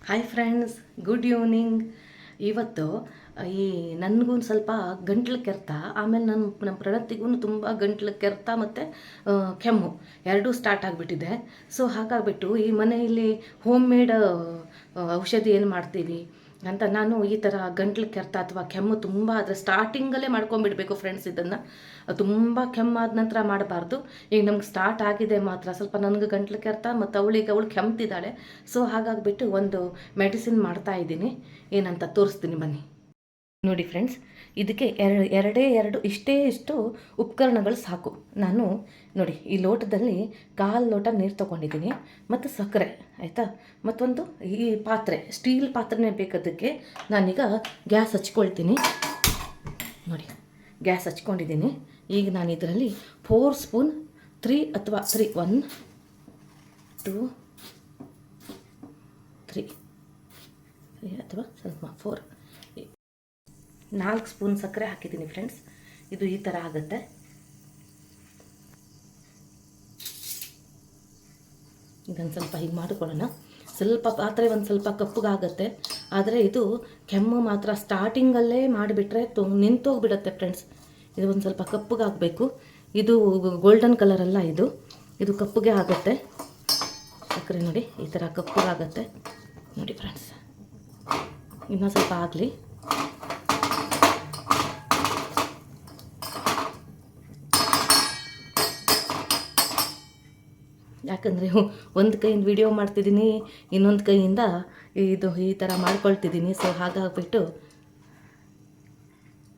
Hi friends, good evening. ಇವತ್ತು ಈ ನನಗೂ ಸ್ವಲ್ಪ ಗಂಟ್ಲು ಕೆರೆತ, ಆಮೇಲೆ ನಮ್ಮ ಪ್ರಣತಿಗೂ ತುಂಬ ಗಂಟ್ಲು ಕೆರೆತ ಮತ್ತು ಕೆಮ್ಮು ಎರಡೂ ಸ್ಟಾರ್ಟ್ ಆಗಿಬಿಟ್ಟಿದೆ. ಸೊ ಹಾಗಾಗಿಬಿಟ್ಟು ಈ ಮನೆಯಲ್ಲಿ ಹೋಮ್ ಮೇಡ್ ಔಷಧಿ ಏನು ಮಾಡ್ತೀವಿ ಅಂತ ನಾನು ಈ ಥರ ಗಂಟ್ಲು ಕೆರೆತ ಅಥವಾ ಕೆಮ್ಮು ತುಂಬ ಆದರೆ ಸ್ಟಾರ್ಟಿಂಗಲ್ಲೇ ಮಾಡ್ಕೊಂಬಿಡಬೇಕು ಫ್ರೆಂಡ್ಸ್. ಇದನ್ನು ತುಂಬ ಕೆಮ್ಮಾದ ನಂತರ ಮಾಡಬಾರ್ದು. ಈಗ ನಮ್ಗೆ ಸ್ಟಾರ್ಟ್ ಆಗಿದೆ ಮಾತ್ರ ಸ್ವಲ್ಪ ನನಗೆ ಗಂಟ್ಲು ಕೆರೆತ ಮತ್ತು ಅವಳು ಕೆಮ್ತಿದ್ದಾಳೆ. ಸೊ ಹಾಗಾಗಿಬಿಟ್ಟು ಒಂದು ಮೆಡಿಸಿನ್ ಮಾಡ್ತಾ ಇದ್ದೀನಿ, ಏನಂತ ತೋರಿಸ್ತೀನಿ ಬನ್ನಿ. ನೋಡಿ ಫ್ರೆಂಡ್ಸ್, ಇದಕ್ಕೆ ಎರಡು ಇಷ್ಟು ಉಪಕರಣಗಳು ಸಾಕು. ನಾನು ನೋಡಿ ಈ ಲೋಟದಲ್ಲಿ 1/4 ಲೋಟ ನೀರು ತೊಗೊಂಡಿದ್ದೀನಿ ಮತ್ತು ಸಕ್ಕರೆ, ಆಯಿತಾ, ಮತ್ತೊಂದು ಈ ಪಾತ್ರೆ, ಸ್ಟೀಲ್ ಪಾತ್ರೆನೇ ಬೇಕದಕ್ಕೆ. ನಾನೀಗ ಗ್ಯಾಸ್ ಹಚ್ಕೊಳ್ತೀನಿ. ನೋಡಿ ಗ್ಯಾಸ್ ಹಚ್ಕೊಂಡಿದ್ದೀನಿ. ಈಗ ನಾನು ಇದರಲ್ಲಿ 4 ಸ್ಪೂನ್ 3 ಅಥವಾ 1 2 3 ಅಥವಾ ಸ್ವಲ್ಪ 4 ಸ್ಪೂನ್ ಸಕ್ಕರೆ ಹಾಕಿದ್ದೀನಿ ಫ್ರೆಂಡ್ಸ್. ಇದು ಈ ಥರ ಆಗುತ್ತೆ. ಇದನ್ನು ಸ್ವಲ್ಪ ಹೀಗೆ ಮಾಡಿಕೊಳ್ಳೋಣ. ಸ್ವಲ್ಪ ಪಾತ್ರೆ ಒಂದು ಸ್ವಲ್ಪ ಕಪ್ಪಗಾಗುತ್ತೆ, ಆದರೆ ಇದು ಕೆಮ್ಮು ಮಾತ್ರ ಸ್ಟಾರ್ಟಿಂಗಲ್ಲೇ ಮಾಡಿಬಿಟ್ರೆ ನಿಂತೋಗ್ಬಿಡುತ್ತೆ ಫ್ರೆಂಡ್ಸ್. ಇದು ಒಂದು ಸ್ವಲ್ಪ ಕಪ್ಪಗಾಗಬೇಕು. ಇದು ಗೋಲ್ಡನ್ ಕಲರಲ್ಲ, ಇದು ಕಪ್ಪಗೆ ಆಗುತ್ತೆ. ಸಕ್ಕರೆ ನೋಡಿ ಈ ಥರ ಕಪ್ಪಗಾಗುತ್ತೆ ನೋಡಿ ಫ್ರೆಂಡ್ಸ್. ಇನ್ನೂ ಸ್ವಲ್ಪ ಆಗಲಿ. ಯಾಕಂದರೆ ಒಂದು ಕೈಯಿಂದ ವಿಡಿಯೋ ಮಾಡ್ತಿದ್ದೀನಿ, ಇನ್ನೊಂದು ಕೈಯಿಂದ ಈ ಥರ ಮಾಡ್ಕೊಳ್ತಿದ್ದೀನಿ. ಸೊ ಹಾಗಾಗ್ಬಿಟ್ಟು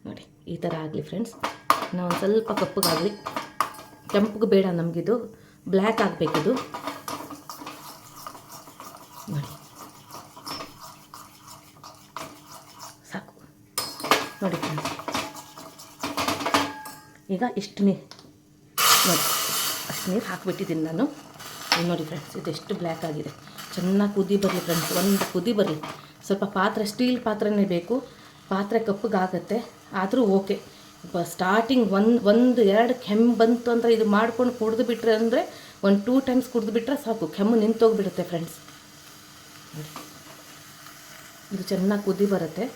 ನೋಡಿ ಈ ಥರ ಆಗಲಿ ಫ್ರೆಂಡ್ಸ್. ನಾವು ಒಂದು ಸ್ವಲ್ಪ ಕಪ್ಪಗಾಗಲಿ, ಕೆಂಪಗೆ ಬೇಡ ನಮಗಿದು, ಬ್ಲ್ಯಾಕ್ ಆಗಬೇಕಿದು ನೋಡಿ. ಸಾಕು ನೋಡಿ ಫ್ರೆಂಡ್ಸ್. ಈಗ ಇಷ್ಟು ನೀರು ನೋಡಿ, ಅಷ್ಟು ನೀರು ಹಾಕಿಬಿಟ್ಟಿದ್ದೀನಿ ನಾನು. ನೋಡಿ ಫ್ರೆಂಡ್ಸ್, ಇದೆಷ್ಟು ಬ್ಲ್ಯಾಕ್ ಆಗಿದೆ. ಚೆನ್ನಾಗಿ ಕುದಿ ಬರಲಿ ಫ್ರೆಂಡ್ಸ್, ಒಂದು ಕುದಿ ಬರಲಿ. ಸ್ವಲ್ಪ ಪಾತ್ರೆ ಸ್ಟೀಲ್ ಪಾತ್ರೆನೇ ಬೇಕು. ಪಾತ್ರೆ ಕಪ್ಪಗಾಗತ್ತೆ ಆದರೂ ಓಕೆ. ಸ್ಟಾರ್ಟಿಂಗ್ ಒಂದು 2 ಕೆಮ್ಮು ಬಂತು ಅಂತ ಇದು ಮಾಡ್ಕೊಂಡು ಕುಡಿದು ಬಿಟ್ರೆ, ಅಂದರೆ 1-2 ಟೈಮ್ಸ್ ಕುಡಿದು ಬಿಟ್ಟರೆ ಸಾಕು, ಕೆಮ್ಮು ನಿಂತೋಗ್ಬಿಡುತ್ತೆ ಫ್ರೆಂಡ್ಸ್. ನೋಡಿ ಇದು ಚೆನ್ನಾಗಿ ಕುದಿ ಬರುತ್ತೆ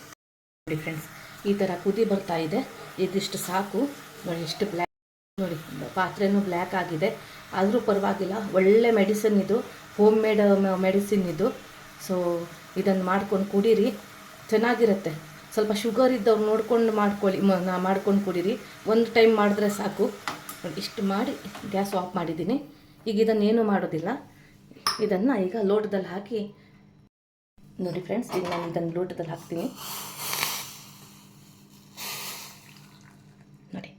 ನೋಡಿ ಫ್ರೆಂಡ್ಸ್. ಈ ಥರ ಕುದಿ ಬರ್ತಾ ಇದೆ, ಇದಿಷ್ಟು ಸಾಕು ನೋಡಿ. ಎಷ್ಟು ಬ್ಲ್ಯಾಕ್ ನೋಡಿ, ಪಾತ್ರೆನೂ ಬ್ಲ್ಯಾಕ್ ಆಗಿದೆ, ಆದರೂ ಪರವಾಗಿಲ್ಲ. ಒಳ್ಳೆ ಮೆಡಿಸಿನ್ ಇದು, ಹೋಮ್ ಮೇಡ್ ಮೆಡಿಸಿನ್ ಇದು. ಸೊ ಇದನ್ನು ಮಾಡ್ಕೊಂಡು ಕುಡೀರಿ, ಚೆನ್ನಾಗಿರುತ್ತೆ. ಸ್ವಲ್ಪ ಶುಗರ್ ಇದ್ದವ್ರು ನೋಡ್ಕೊಂಡು ಮಾಡ್ಕೊಂಡು ಕುಡೀರಿ. ಒಂದು ಟೈಮ್ ಮಾಡಿದ್ರೆ ಸಾಕು ನೋಡಿ. ಇಷ್ಟು ಮಾಡಿ ಗ್ಯಾಸ್ ಆಫ್ ಮಾಡಿದ್ದೀನಿ. ಈಗ ಇದನ್ನೇನು ಮಾಡೋದಿಲ್ಲ. ಇದನ್ನು ಈಗ ಲೋಟದಲ್ಲಿ ಹಾಕಿ ನೋಡಿ ಫ್ರೆಂಡ್ಸ್. ಈಗ ನಾನು ಇದನ್ನು ಲೋಟದಲ್ಲಿ ಹಾಕ್ತೀನಿ ನೋಡಿ.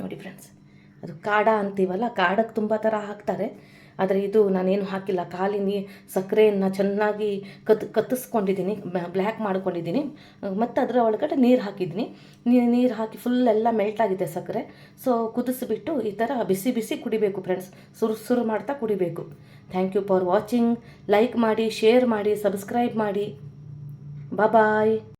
ನೋಡಿ ಫ್ರೆಂಡ್ಸ್, ಅದು ಕಾಡ ಅಂತೀವಲ್ಲ, ಕಾಡಕ್ಕೆ ತುಂಬ ಥರ ಹಾಕ್ತಾರೆ, ಆದರೆ ಇದು ನಾನೇನು ಹಾಕಿಲ್ಲ. ಖಾಲಿ ಸಕ್ಕರೆಯನ್ನು ಚೆನ್ನಾಗಿ ಕತ್ತಿಸ್ಕೊಂಡಿದ್ದೀನಿ, ಬ್ಲ್ಯಾಕ್ ಮಾಡ್ಕೊಂಡಿದ್ದೀನಿ, ಮತ್ತು ಅದರ ಒಳಗಡೆ ನೀರು ಹಾಕಿದ್ದೀನಿ. ನೀರು ಹಾಕಿ ಫುಲ್ ಎಲ್ಲ ಮೆಲ್ಟ್ ಆಗಿದೆ ಸಕ್ಕರೆ. ಸೊ ಕುದಿಸ್ಬಿಟ್ಟು ಈ ಥರ ಬಿಸಿ ಬಿಸಿ ಕುಡಿಬೇಕು ಫ್ರೆಂಡ್ಸ್, ಸುರು ಮಾಡ್ತಾ ಕುಡಿಬೇಕು. Thank you for watching. Like ಮಾಡಿ, ಶೇರ್ ಮಾಡಿ, ಸಬ್ಸ್ಕ್ರೈಬ್ ಮಾಡಿ. ಬಾಯ್.